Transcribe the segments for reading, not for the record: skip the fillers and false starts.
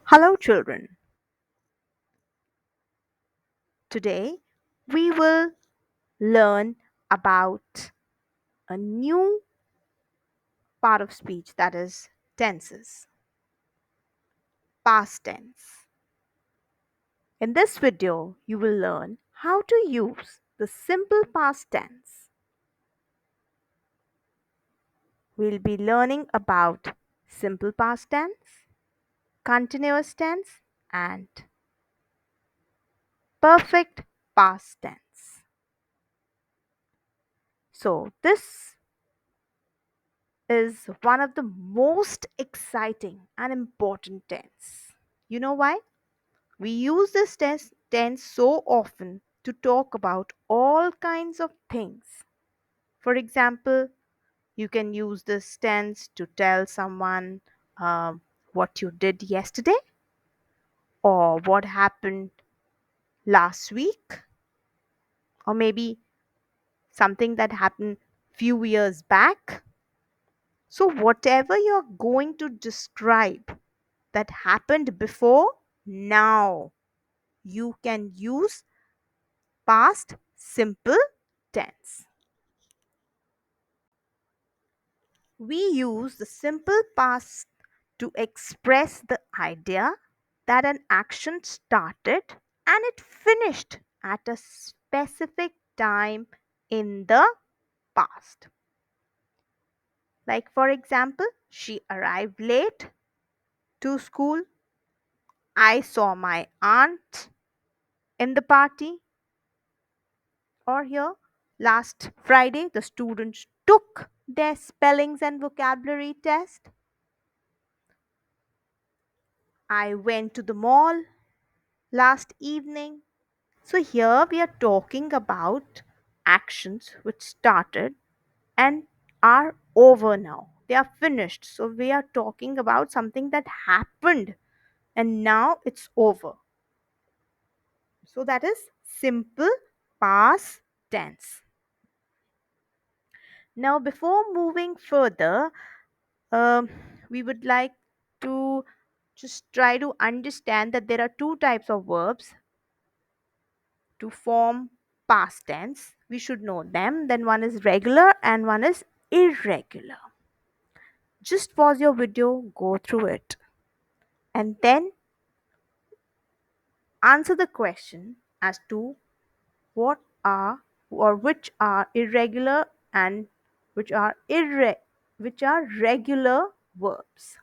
Hello, children. Today we will learn about a new part of speech that is tenses, past tense. In this video, you will learn how to use the simple past tense. We'll be learning about simple past tense, continuous tense, and perfect past tense. So, this is one of the most exciting and important tense. You know why? We use this tense so often to talk about all kinds of things. For example, you can use this tense to tell someone what you did yesterday or what happened last week or maybe something that happened few years back. So whatever you're going to describe that happened before, now you can use past simple tense. We use the simple past to express the idea that an action started and it finished at a specific time in the past. Like, for example, she arrived late to school. I saw my aunt in the party. Or here, last Friday, the students took their spellings and vocabulary test. I went to the mall last evening. So, here we are talking about actions which started and are over now. They are finished. So, we are talking about something that happened and now it's over. So, that is simple past tense. Now, before moving further, um, we would like to just try to understand that there are two types of verbs to form past tense. We should know them. Then one is regular and one is irregular. Just pause your video, go through it, and then answer the question as to what are or which are irregular and which are regular verbs.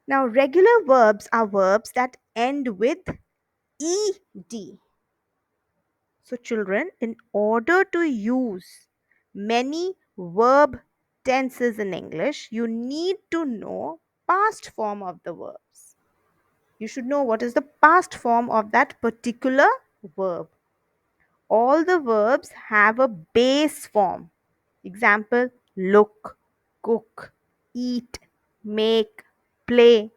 Now, regular verbs are verbs that end with ed. So, children, in order to use many verb tenses in English, you need to know past form of the verbs. You should know what is the past form of that particular verb. All the verbs have a base form. Example: look, cook, eat, make, play.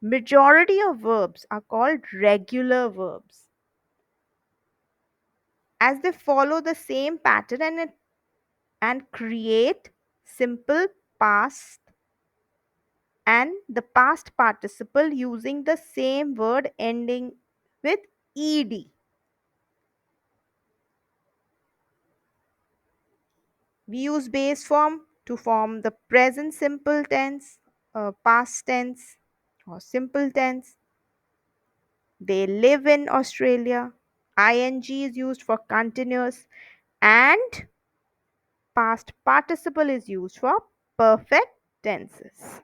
Majority of verbs are called regular verbs as they follow the same pattern and create simple past and the past participle using the same word ending with ed. We use base form to form the present simple tense, past tense, or simple tense. They live in Australia. Ing is used for continuous and past participle is used for perfect tenses.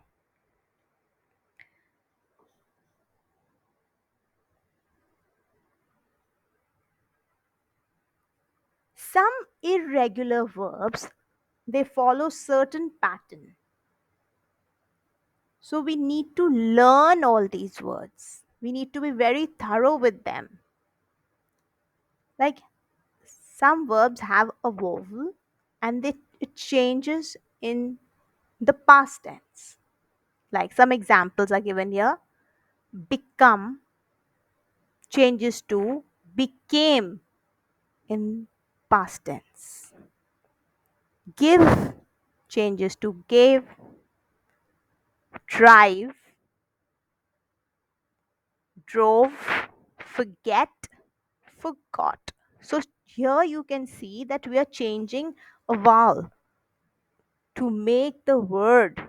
Some irregular verbs, they follow certain pattern. So we need to learn all these words. We need to be very thorough with them. Like, some verbs have a vowel and it changes in the past tense. Like, some examples are given here. Become changes to became in past tense. Give changes to gave, drive, drove, forget, forgot. So here you can see that we are changing a vowel to make the word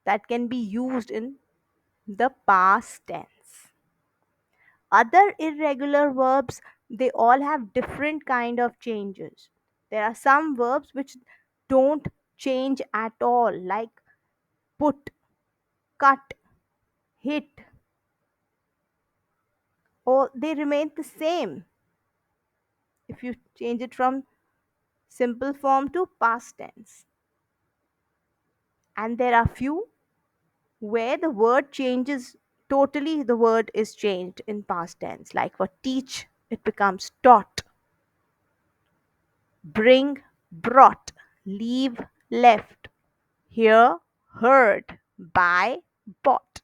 that can be used in the past tense. Other irregular verbs, they all have different kind of changes. There are some verbs which don't change at all, like put, cut, hit, or they remain the same if you change it from simple form to past tense. And there are few where the word changes totally, the word is changed in past tense, like for teach it becomes taught, bring, brought, leave, left, hear, heard, buy, bought.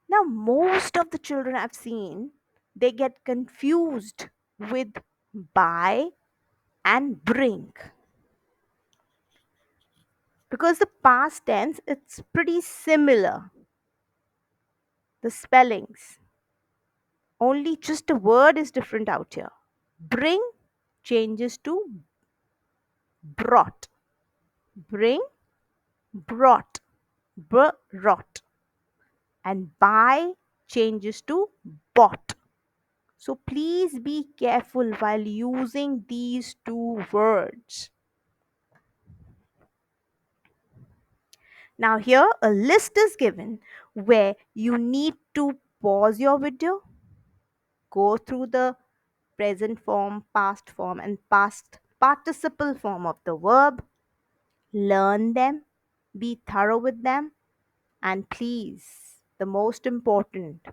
Now most of the children I've seen, they get confused with buy and bring, because the past tense it's pretty similar, the spellings, only just a word is different out here. Bring changes to brought, bring, brought, brought, and buy changes to bought. So please be careful while using these two words. Now here a list is given where you need to pause your video, go through the present form, past form, and past participle form of the verb, learn them, be thorough with them, and please, the most important,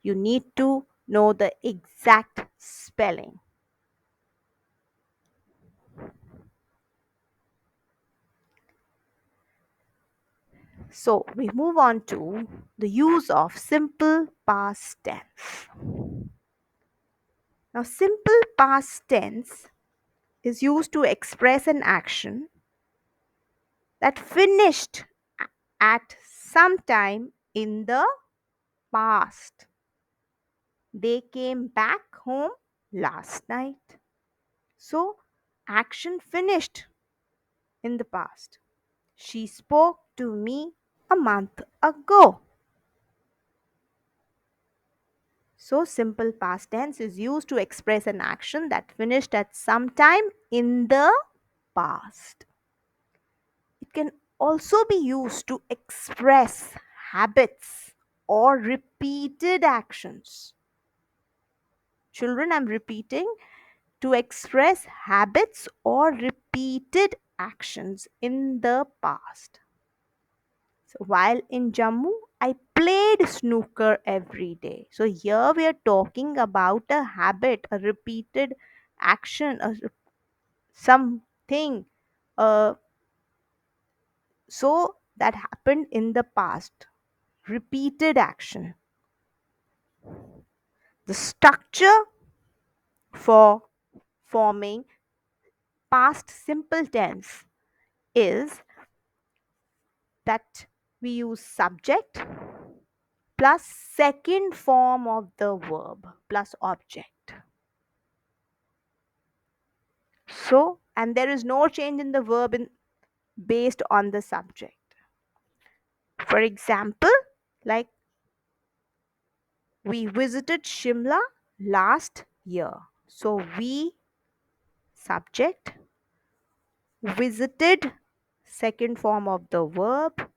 you need to know the exact spelling. So we move on to the use of simple past tense. Now, simple past tense is used to express an action that finished at some time in the past. They came back home last night. So, action finished in the past. She spoke to me a month ago. So, simple past tense is used to express an action that finished at some time in the past. It can also be used to express habits or repeated actions. Children, I'm repeating, to express habits or repeated actions in the past. So while in Jammu, I played snooker every day. So here we are talking about a habit, a repeated action, something. Uh, so that happened in the past. Repeated action. The structure for forming past simple tense is that we use subject plus second form of the verb plus object. So, and there is no change in the verb based on the subject. For example, like we visited Shimla last year. So, we subject visited second form of the verb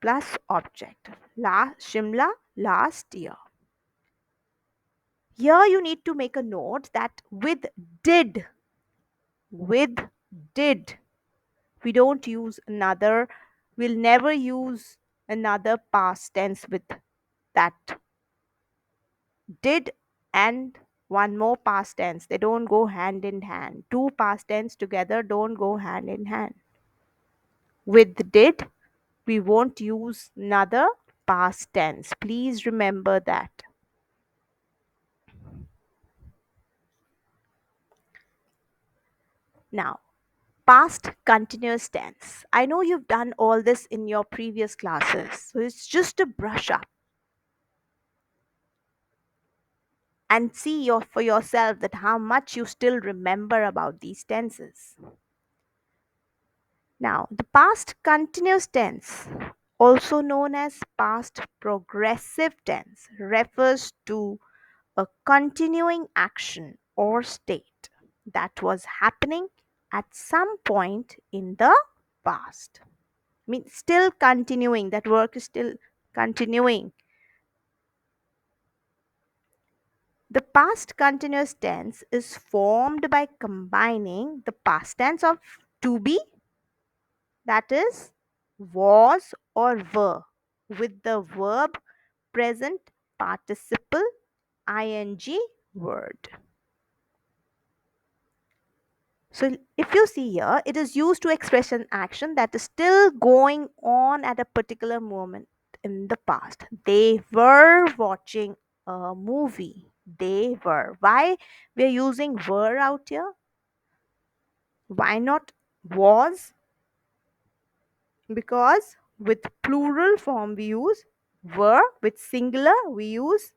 plus object. Shimla last year. Here you need to make a note that did, with did, we don't use another, we'll never use another past tense with that. Did and one more past tense, they don't go hand in hand. Two past tense together don't go hand in hand. With did, we won't use another past tense. Please remember that. Now, past continuous tense. I know you've done all this in your previous classes, so it's just a brush up and see for yourself that how much you still remember about these tenses. Now, the past continuous tense, also known as past progressive tense, refers to a continuing action or state that was happening at some point in the past. I mean, still continuing, that work is still continuing. The past continuous tense is formed by combining the past tense of to be, that is, was or were, with the verb present participle ing word. So, if you see here, it is used to express an action that is still going on at a particular moment in the past. They were watching a movie. They were. Why we are using were out here? Why not was? Because with plural form we use were, with singular we use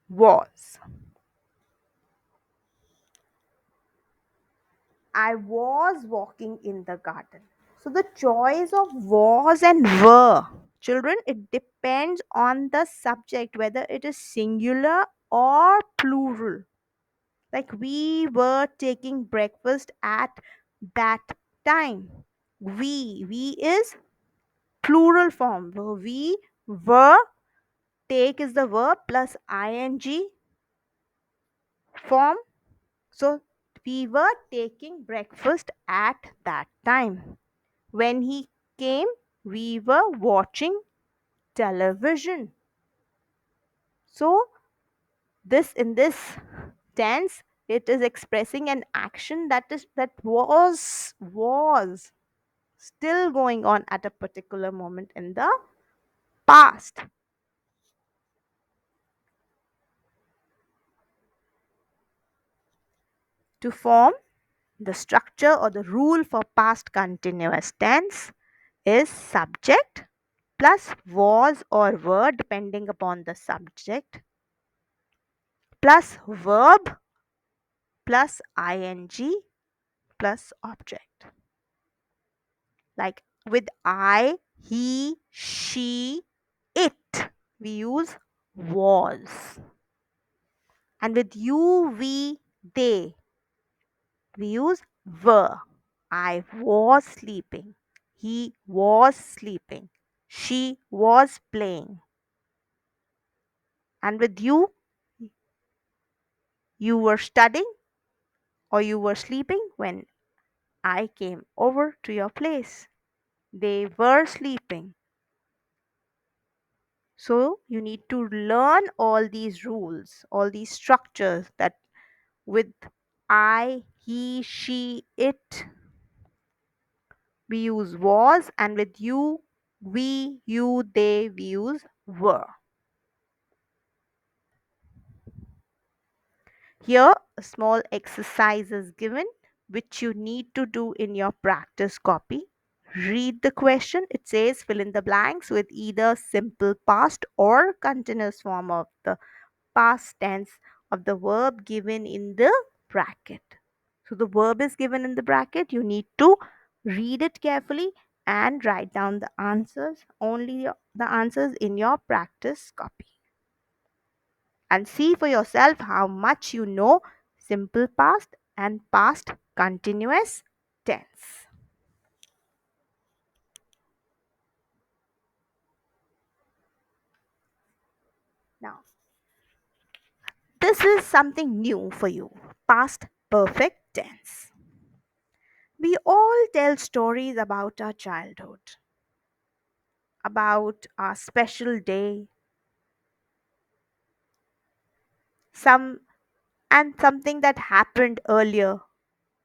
was. I was walking in the garden. So the choice of was and were, children, it depends on the subject, whether it is singular or plural. Like we were taking breakfast at that time. We is plural form. We were, take is the verb plus ing form. So we were taking breakfast at that time. When he came, we were watching television. So this in this tense, it is expressing an action that was still going on at a particular moment in the past. To form the structure or the rule for past continuous tense is subject plus was or were depending upon the subject plus verb plus ing plus object. Like with I, he, she, it, we use was. And with you, we, they, we use were. I was sleeping. He was sleeping. She was playing. And with you, you were studying or you were sleeping when I came over to your place. They were sleeping. So you need to learn all these rules, all these structures that with I, he, she, it, we use was, and with you, we, you, they, we use were. Here, a small exercise is given which you need to do in your practice copy. Read the question. It says fill in the blanks with either simple past or continuous form of the past tense of the verb given in the bracket. So the verb is given in the bracket. You need to read it carefully and write down the answers, only the answers in your practice copy. And see for yourself how much you know simple past and past continuous tense. Now, this is something new for you, past perfect tense. We all tell stories about our childhood, about our special day, some and something that happened earlier.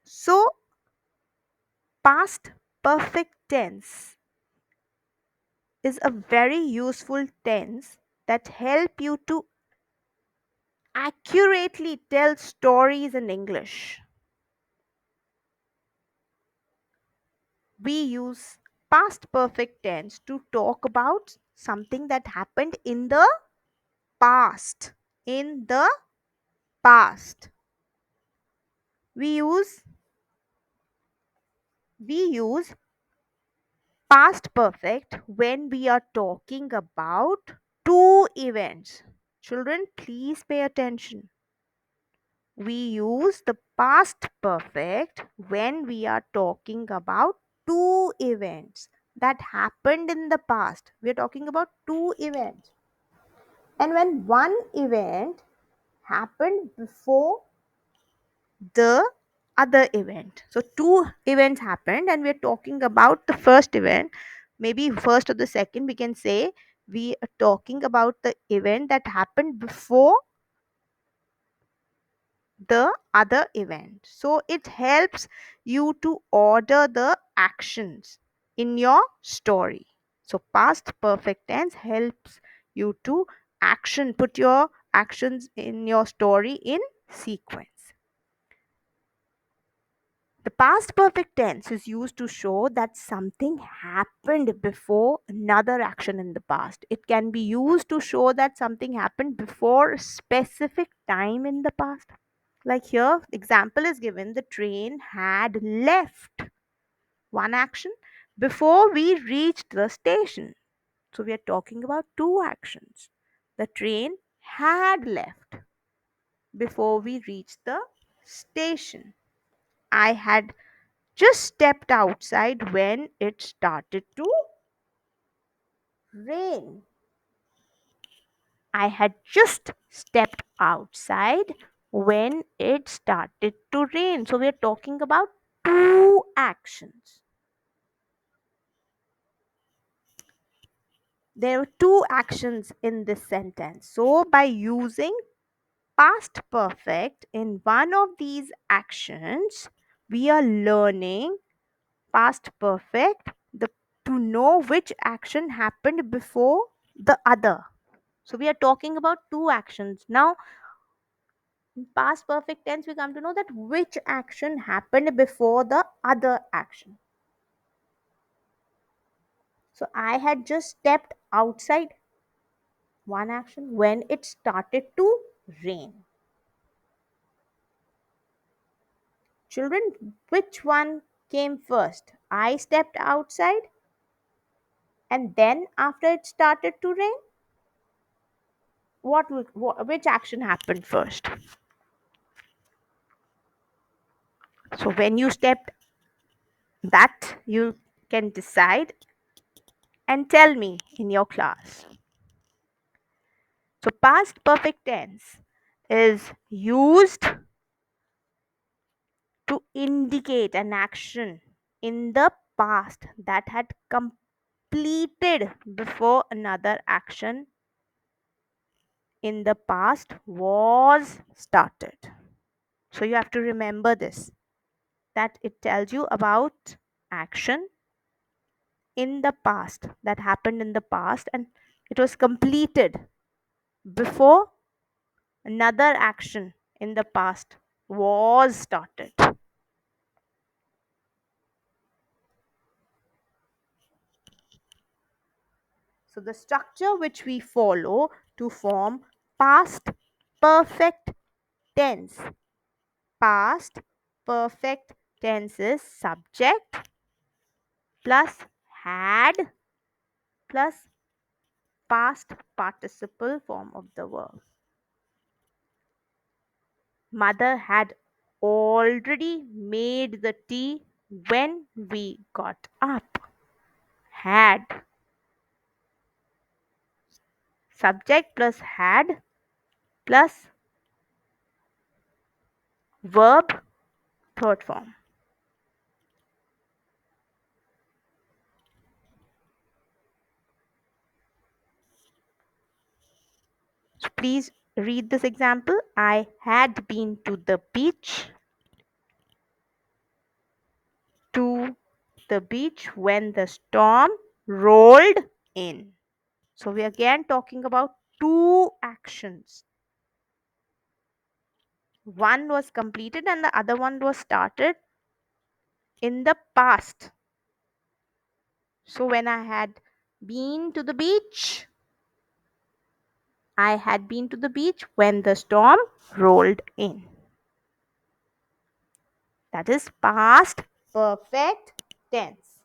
So, past perfect tense is a very useful tense that help you to accurately tell stories in English. We use past perfect tense to talk about something that happened in the past. In the past. We use we use past perfect when we are talking about two events. Children, please pay attention. We use the past perfect when we are talking about two events that happened in the past. We are talking about two events. And when one event happened before the other event. So two events happened and we're talking about the first event, maybe first or the second. We can say we are talking about the event that happened before the other event. So it helps you to order the actions in your story. So past perfect tense helps you to put your actions in your story in sequence. The past perfect tense is used to show that something happened before another action in the past. It can be used to show that something happened before a specific time in the past. Like here, example is given, the train had left, one action, before we reached the station. So we are talking about two actions. The train had left before we reached the station. I had just stepped outside when it started to rain. I had just stepped outside when it started to rain. So we're talking about two actions. There are two actions in this sentence. So by using past perfect in one of these actions, we are learning past perfect to know which action happened before the other. So we are talking about two actions. Now, in past perfect tense, we come to know that which action happened before the other action. So I had just stepped outside, one action, when it started to rain. Children, which one came first? I stepped outside and then after it started to rain? Which action happened first? So when you stepped, that you can decide and tell me in your class. So past perfect tense is used to indicate an action in the past that had completed before another action in the past was started. So you have to remember this, that it tells you about action in the past that happened in the past and it was completed before another action in the past was started. So the structure which we follow to form past perfect tense. Past perfect tense is subject plus had plus past participle form of the verb. Mother had already made the tea when we got up. Had. Subject plus had plus verb, third form. So please read this example. I had been to the beach. To the beach when the storm rolled in. So we are again talking about two actions. One was completed and the other one was started in the past. So when I had been to the beach, I had been to the beach when the storm rolled in. That is past perfect tense.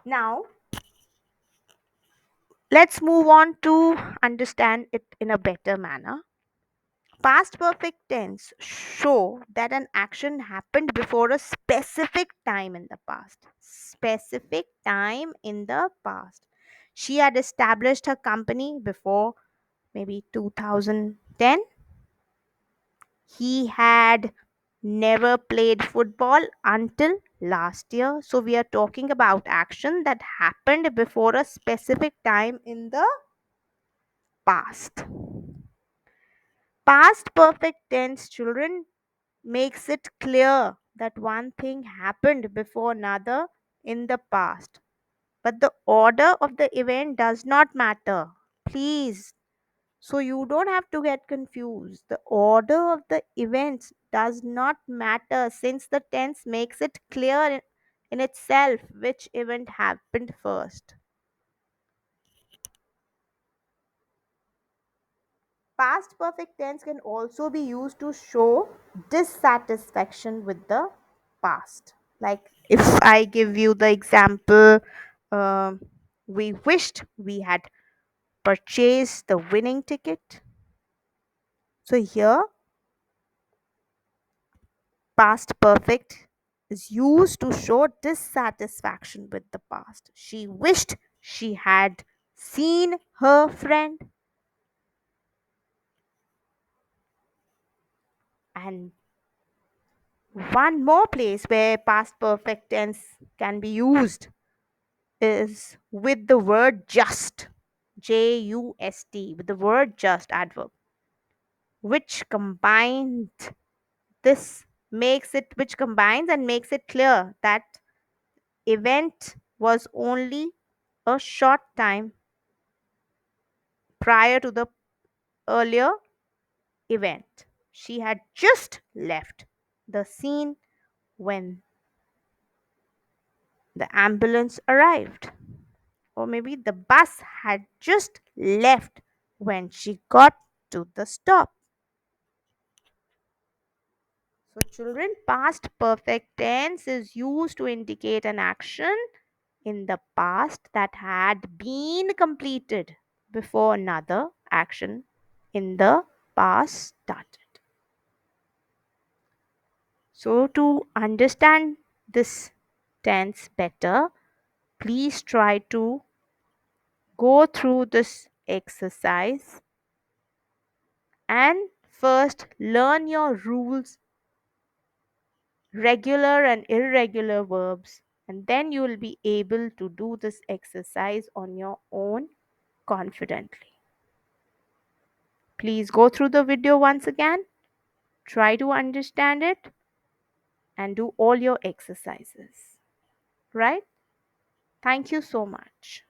Now, let's move on to understand it in a better manner. Past perfect tense show that an action happened before a specific time in the past. Specific time in the past. She had established her company before maybe 2010. He had never played football until last year. So we are talking about action that happened before a specific time in the past. Past perfect tense, children, makes it clear that one thing happened before another in the past. But the order of the event does not matter. Please. So you don't have to get confused. The order of the events does not matter since the tense makes it clear in itself which event happened first. Past perfect tense can also be used to show dissatisfaction with the past. Like if I give you the example, um, we wished we had purchased the winning ticket. So here, past perfect is used to show dissatisfaction with the past. She wished she had seen her friend. And one more place where past perfect tense can be used is with the word just. Just, with the word just adverb, which combined this which combines and makes it clear that event was only a short time prior to the earlier event. She had just left the scene when the ambulance arrived, or maybe the bus had just left when she got to the stop. So, children, past perfect tense is used to indicate an action in the past that had been completed before another action in the past started. So, to understand this tense better, please try to go through this exercise and first learn your rules, regular and irregular verbs, and then you will be able to do this exercise on your own confidently. Please go through the video once again, try to understand it, and do all your exercises. Right? Thank you so much.